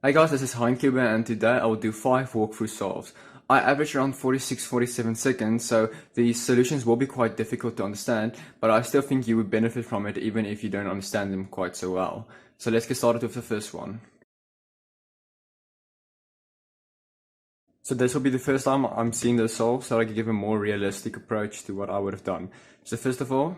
Hey guys, this is Hein and today I will do 5 walkthrough solves. I average around 46-47 seconds, so the solutions will be quite difficult to understand, but I still think you would benefit from it even if you don't understand them quite so well. So let's get started with the first one. So this will be the first time I'm seeing this solve, so I can give a more realistic approach to what I would have done. So first of all,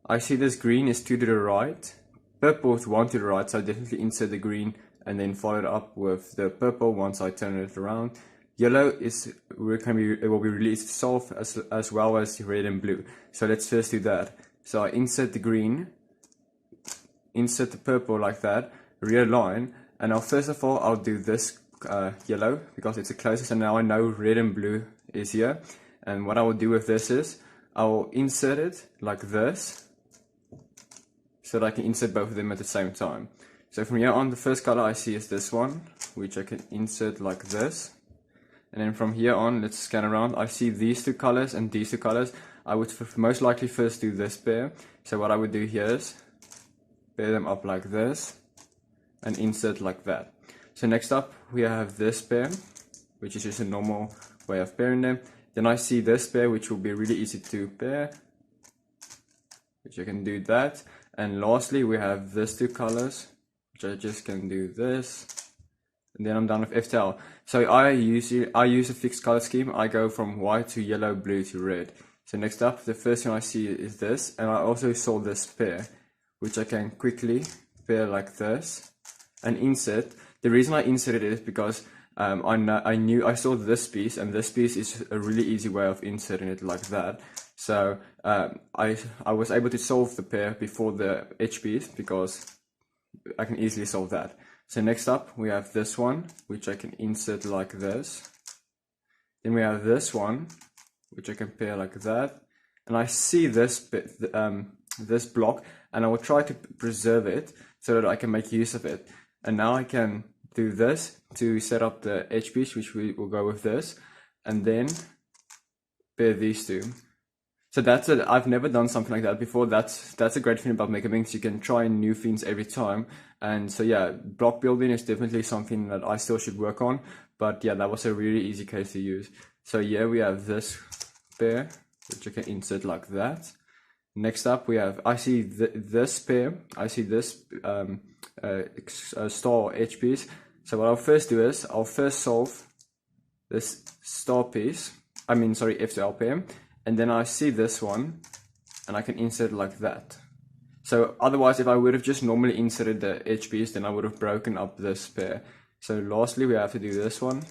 I see this green is 2 to the right, purple is 1 to the right, so I definitely insert the green and then follow it up with the purple once I turn it around. Yellow it will be really easy to solve as well as red and blue. So let's first do that. So I insert the green, insert the purple like that, realign, and now first of all I'll do this yellow because it's the closest, and now I know red and blue is here. And what I will do with this is I will insert it like this so that I can insert both of them at the same time. So from here on, the first color I see is this one, which I can insert like this. And then from here on, let's scan around. I see these two colors and these two colors. I would most likely first do this pair. So what I would do here is pair them up like this and insert like that. So next up, we have this pair, which is just a normal way of pairing them. Then I see this pair, which will be really easy to pair, which I can do that. And lastly, we have these two colors, which I just can do this. And then I'm done with FTL. So I use a fixed color scheme. I go from white to yellow, blue to red. So next up, the first thing I see is this, and I also saw this pair, which I can quickly pair like this and insert. The reason I inserted it is because I saw this piece, and this piece is a really easy way of inserting it like that. So I was able to solve the pair before the edge piece because I can easily solve that. So next up we have this one, which I can insert like this. Then we have this one, which I can pair like that. And I see this bit, this block, and I will try to preserve it so that I can make use of it. And now I can do this to set up the edge piece, which we will go with this, and then pair these two. So that's it. I've never done something like that before. That's a great thing about Megaminx. You can try new things every time. And so yeah, block building is definitely something that I still should work on. But yeah, that was a really easy case to use. So yeah, we have this pair, which I can insert like that. Next up, we have, I see this pair. I see this star edge piece. So what I'll first do is I'll first solve this star piece. FTL pair. And then I see this one, and I can insert like that. So otherwise, if I would have just normally inserted the edge piece, then I would have broken up this pair. So lastly, we have to do this one,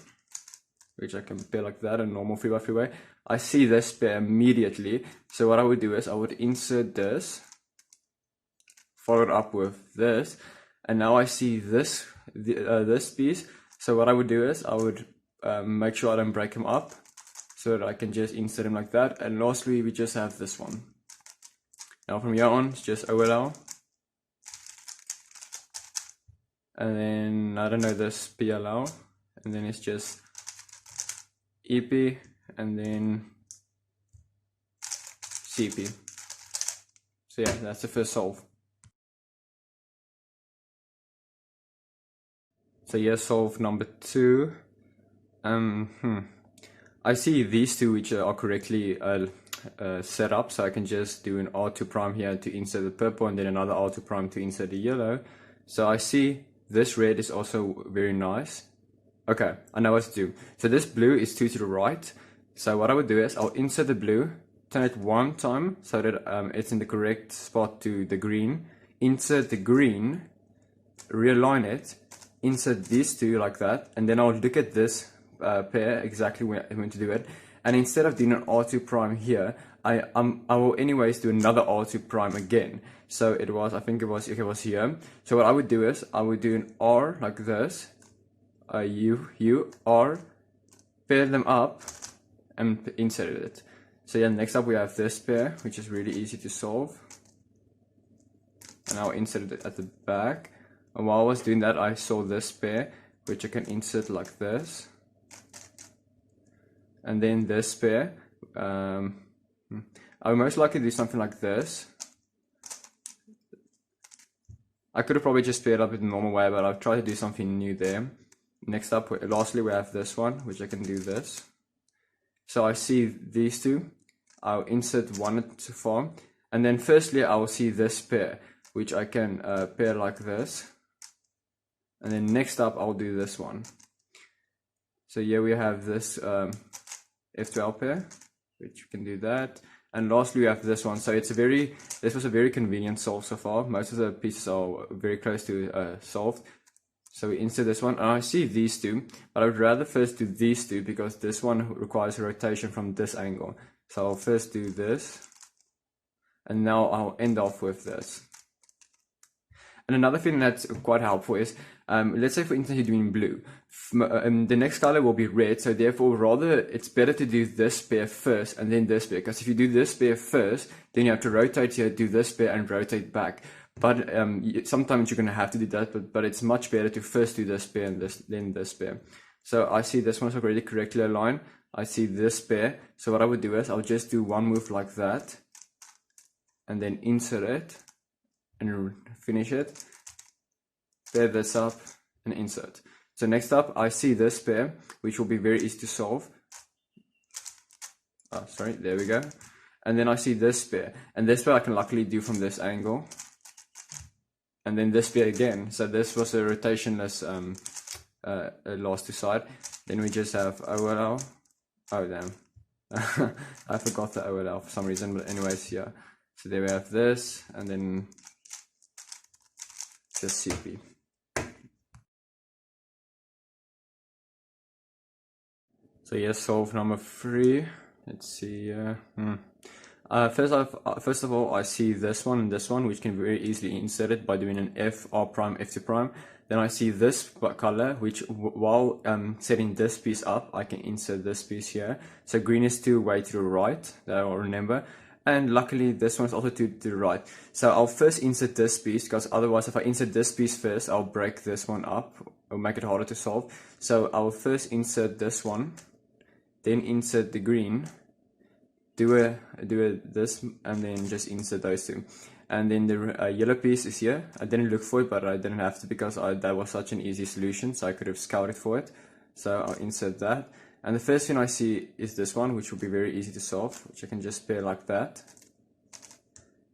which I can pair like that, a normal 3x3 way. I see this pair immediately. So what I would do is I would insert this, follow it up with this, and now I see this piece. So what I would do is I would make sure I don't break them up, so that I can just insert them like that. And lastly, we just have this one. Now from here on, it's just OLL. And then, I don't know, this PLL. And then it's just EP, and then CP. So yeah, that's the first solve. So yeah, solve number 2. I see these two which are correctly set up, so I can just do an R2 prime here to insert the purple, and then another R2 prime to insert the yellow. So I see this red is also very nice. Okay, I know what to do. So this blue is 2 to the right. So what I would do is I'll insert the blue, turn it 1 time so that it's in the correct spot to the green. Insert the green, realign it, insert these two like that, and then I'll look at this pair exactly when to do it. And instead of doing an R2 prime here, I will anyways do another R2 prime again. So I think it was here. So what I would do is I would do an R like this, U, R, pair them up and insert it. So yeah, next up we have this pair, which is really easy to solve. And I'll insert it at the back. And while I was doing that, I saw this pair, which I can insert like this. And then this pair, I would most likely do something like this. I could have probably just paired up in the normal way, but I've tried to do something new there. Next up, lastly, we have this one, which I can do this. So I see these two. I'll insert one at so far. And then firstly, I will see this pair, which I can pair like this. And then next up, I'll do this one. So here we have this F12 pair, which you can do that. And lastly, we have this one. So this was a very convenient solve so far. Most of the pieces are very close to solved. So we insert this one, and I see these two, but I would rather first do these two because this one requires a rotation from this angle. So I'll first do this, and now I'll end off with this. And another thing that's quite helpful is, let's say for instance you're doing blue. The next color will be red, so therefore rather it's better to do this pair first and then this pair, because if you do this pair first, then you have to rotate here, do this pair and rotate back. But sometimes you're going to have to do that, but it's much better to first do this pair and then this pair. So I see this one's already correctly aligned. I see this pair. So what I would do is I'll just do one move like that and then insert it and finish it. Pair this up and insert. So next up, I see this pair, which will be very easy to solve. Oh, sorry, there we go. And then I see this pair, and this pair I can luckily do from this angle. And then this pair again. So this was a rotationless last two side. Then we just have OLL. Oh damn, I forgot the OLL for some reason. But anyways, yeah. So there we have this, and then just CP. So yes, solve number 3. Let's see. First of all, I see this one and this one, which can be very easily inserted by doing an F, R prime, F2 prime. Then I see this color, which while setting this piece up, I can insert this piece here. So green is way to the right, that I'll remember. And luckily, this one's also to the right. So I'll first insert this piece, because otherwise, if I insert this piece first, I'll break this one up, or make it harder to solve. So I'll first insert this one, then insert the green, do this, and then just insert those two. And then the yellow piece is here. I didn't look for it, but I didn't have to, because that was such an easy solution, so I could have scouted for it. So I'll insert that. And the first thing I see is this one, which will be very easy to solve, which I can just pair like that.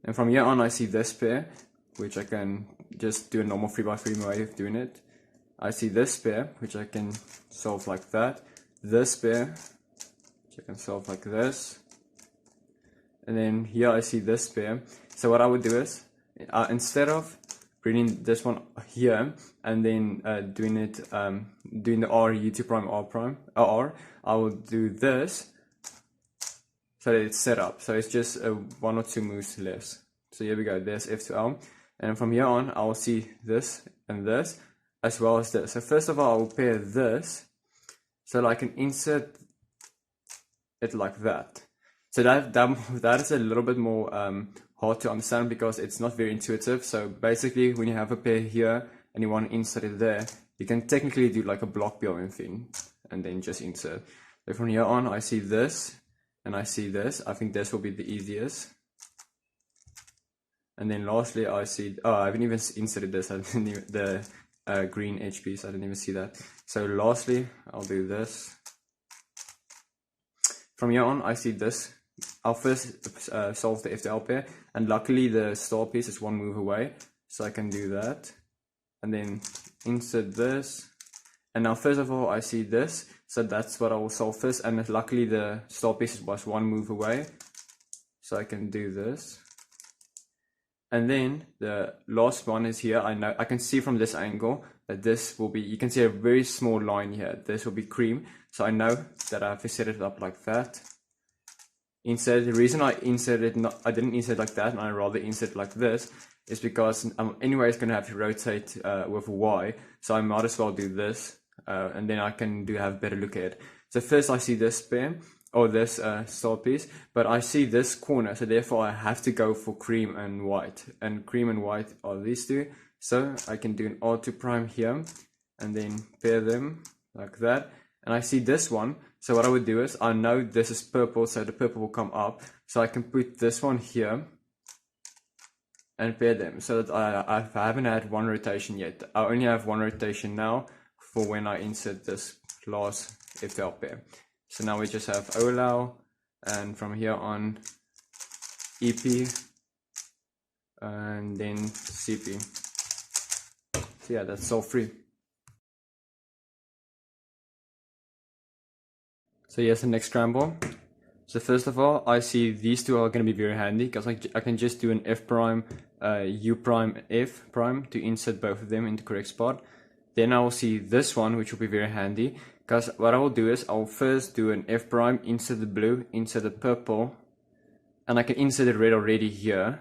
And from here on, I see this pair, which I can just do a normal 3x3 way of doing it. I see this pair, which I can solve like that. This pair, which I can solve like this. And then here I see this pair. So what I would do is, instead of bringing this one here and then doing the R, U2 prime, R prime, R, I will do this so that it's set up. So it's just 1 or 2 moves less. So here we go, there's F to L. And from here on, I will see this and this, as well as this. So first of all, I will pair this so that I can insert it like that. So that is a little bit more hard to understand, because it's not very intuitive. So basically, when you have a pair here and you want to insert it there, you can technically do like a block building thing and then just insert. So from here on, I see this and I see this. I think this will be the easiest. And then lastly, I see, oh, I haven't even inserted this. I didn't even, the green edge piece, I didn't even see that. So lastly, I'll do this. From here on, I see this. I'll first solve the F to L pair, and luckily the star piece is 1 move away, so I can do that. And then insert this. And now first of all, I see this, so that's what I will solve first. And luckily the star piece was 1 move away, so I can do this. And then the last one is here. I can see from this angle that this will be, you can see a very small line here. This will be cream, so I know that I have to set it up like that. Insert. The reason I inserted I didn't insert like that, and I rather insert like this, is because I'm anyways going to have to rotate with Y, so I might as well do this, and then I can have a better look at it. So first I see this pair, or this star piece, but I see this corner, so therefore I have to go for cream and white, and cream and white are these two. So I can do an R2 prime here, and then pair them like that. And I see this one, so what I would do is, I know this is purple, so the purple will come up, so I can put this one here and pair them, so that I haven't had 1 rotation yet. I only have 1 rotation now for when I insert this last F to L pair. So now we just have OLOW, and from here on EP, and then CP. So yeah, that's solve 3. So here's the next scramble. So first of all, I see these two are going to be very handy because I can just do an F prime, U prime, F prime to insert both of them into correct spot. Then I will see this one, which will be very handy because what I will do is I'll first do an F prime, insert the blue, insert the purple, and I can insert the red already here,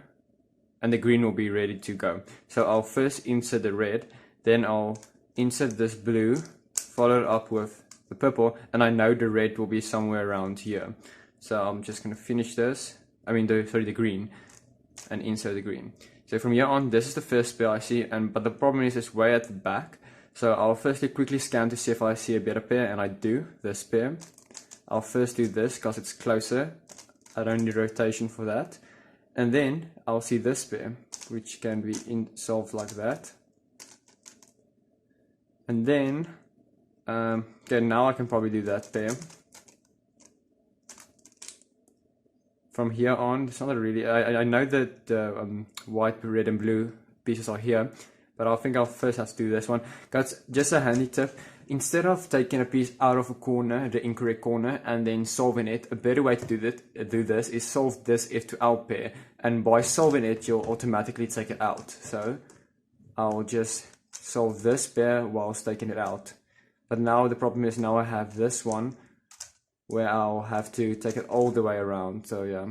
and the green will be ready to go. So I'll first insert the red, then I'll insert this blue, follow it up with the purple, and I know the red will be somewhere around here. So I'm just going to finish this, the green, and insert the green. So from here on, this is the first pair I see, but the problem is it's way at the back. So I'll firstly quickly scan to see if I see a better pair, and I do, this pair. I'll first do this because it's closer. I don't need rotation for that. And then I'll see this pair, which can be solved like that. And then, okay, now I can probably do that pair. From here on, it's not really, I know that the white, red and blue pieces are here, but I think I'll first have to do this one. That's just a handy tip. Instead of taking a piece out of a corner, the incorrect corner, and then solving it, a better way to do this is solve this F to L pair. And by solving it, you'll automatically take it out. So I'll just solve this pair whilst taking it out. But now the problem is now I have this one, where I'll have to take it all the way around. So yeah,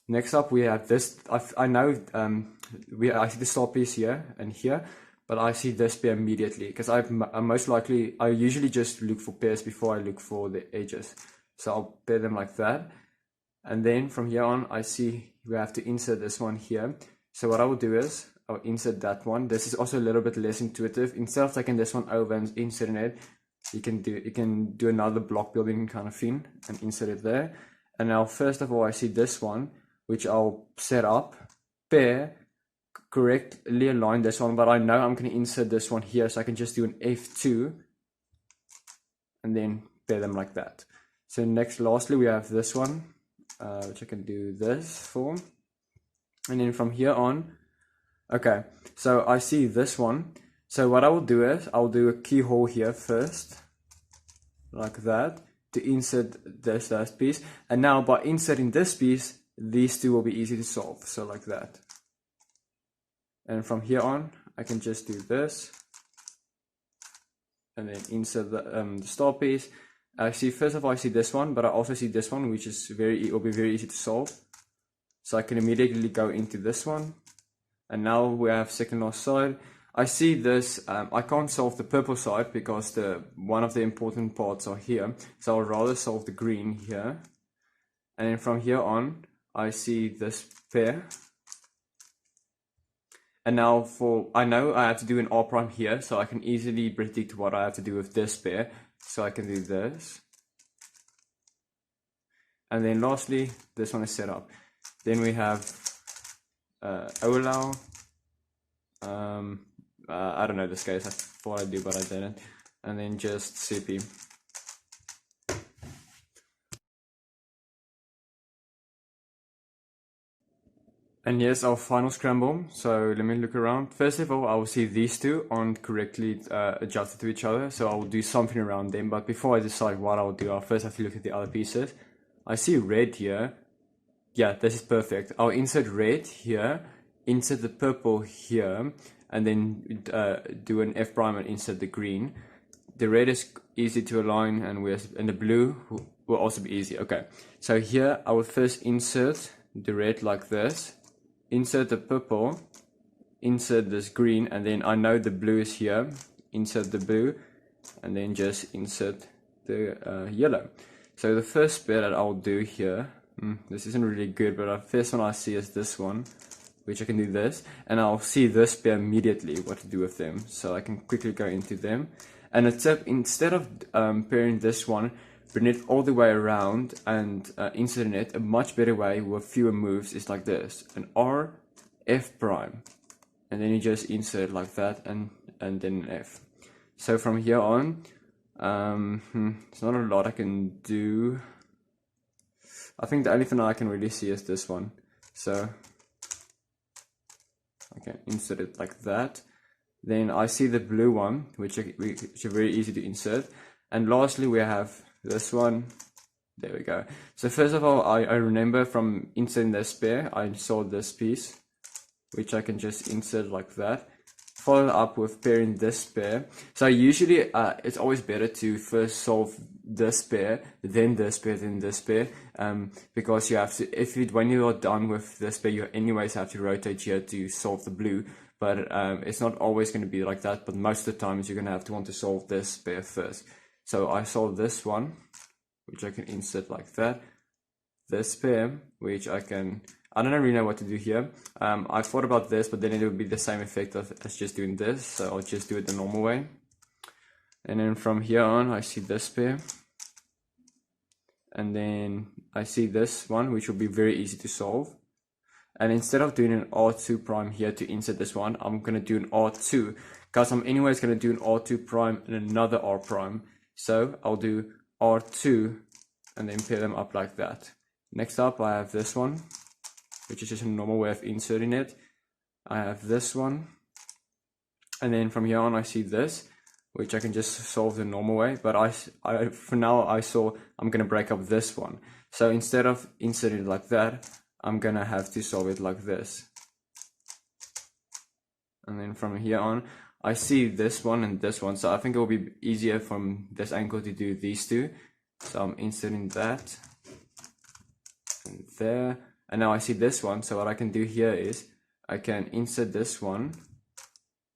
next up we have this. I know I see the star piece here and here, but I see this pair immediately because I usually just look for pairs before I look for the edges. So I'll pair them like that, and then from here on I see we have to insert this one here. So what I will do is I'll insert that one. This is also a little bit less intuitive. Instead of taking this one over and inserting it, you can do another block building kind of thing and insert it there. And now first of all I see this one, which I'll set up, pair, correctly align this one, but I know I'm going to insert this one here, so I can just do an F2 and then pair them like that. So lastly we have this one, which I can do this for, and then from here on, okay, so I see this one. So what I will do is I'll do a keyhole here first, like that, to insert this last piece. And now by inserting this piece, these two will be easy to solve. So like that. And from here on, I can just do this, and then insert the star piece. I see first of all I see this one, but I also see this one, which is will be very easy to solve. So I can immediately go into this one, and now we have second last side. I see this, I can't solve the purple side because one of the important parts are here, so I'll rather solve the green here. And then from here on, I see this pair. And now I know I have to do an R prime here, so I can easily predict what I have to do with this pair. So I can do this. And then lastly, this one is set up. Then we have OLOW. I don't know this case, I thought I do, but I didn't. And then just CP. And here's our final scramble. So let me look around. First of all, I will see these two aren't correctly adjusted to each other, so I will do something around them. But before I decide what I will do, I'll first have to look at the other pieces. I see red here. Yeah, this is perfect. I'll insert red here, insert the purple here, and then do an F prime and insert the green. The red is easy to align, and the blue will also be easy. Okay, so here I will first insert the red like this, insert the purple, insert this green, and then I know the blue is here, insert the blue, and then just insert the yellow. So the first pair that I'll do here, this isn't really good, but the first one I see is this one, which I can do this, and I'll see this pair immediately what to do with them, so I can quickly go into them. And a tip, instead of pairing this one, bring it all the way around and inserting it, a much better way with fewer moves is like this, an R, F prime, and then you just insert like that, and then an F. So from here on, there's not a lot I can do. I think the only thing I can really see is this one. So I can insert it like that. Then I see the blue one, which are very easy to insert. And lastly, we have this one. There we go. So first of all, I remember from inserting this pair, I saw this piece, which I can just insert like that. Follow up with pairing this pair. So usually it's always better to first solve this pair, then this pair, then this pair, because you have to, when you are done with this pair, you anyways have to rotate here to solve the blue. But it's not always going to be like that, but most of the times you're going to have to want to solve this pair first. So I solve this one, which I can insert like that. This pair, which I don't really know what to do here. I thought about this, but then it would be the same effect as just doing this, so I'll just do it the normal way. And then from here on, I see this pair. And then I see this one, which will be very easy to solve. And instead of doing an R2 prime here to insert this one, I'm going to do an R2, because I'm anyways going to do an R2 prime and another R prime. So I'll do R2 and then pair them up like that. Next up, I have this one, which is just a normal way of inserting it. I have this one. And then from here on, I see this, which I can just solve the normal way. But for now, I'm going to break up this one. So instead of inserting it like that, I'm going to have to solve it like this. And then from here on, I see this one and this one. So I think it will be easier from this angle to do these two. So I'm inserting that. And there. And now I see this one. So what I can do here is I can insert this one,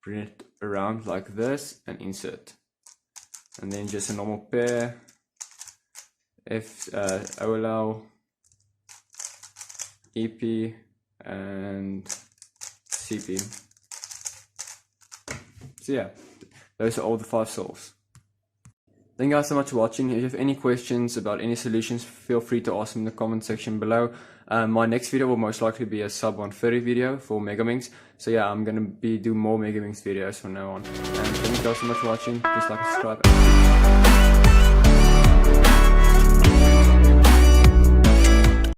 bring it around like this, and insert. And then just a normal pair. OLL, EP, and CP. So yeah, those are all the 5 solves. Thank you guys so much for watching. If you have any questions about any solutions, feel free to ask them in the comment section below. My next video will most likely be a sub 130 video for Megaminx. So yeah, I'm going to do more Megaminx videos from now on. And thank you guys so much for watching. Please like and subscribe.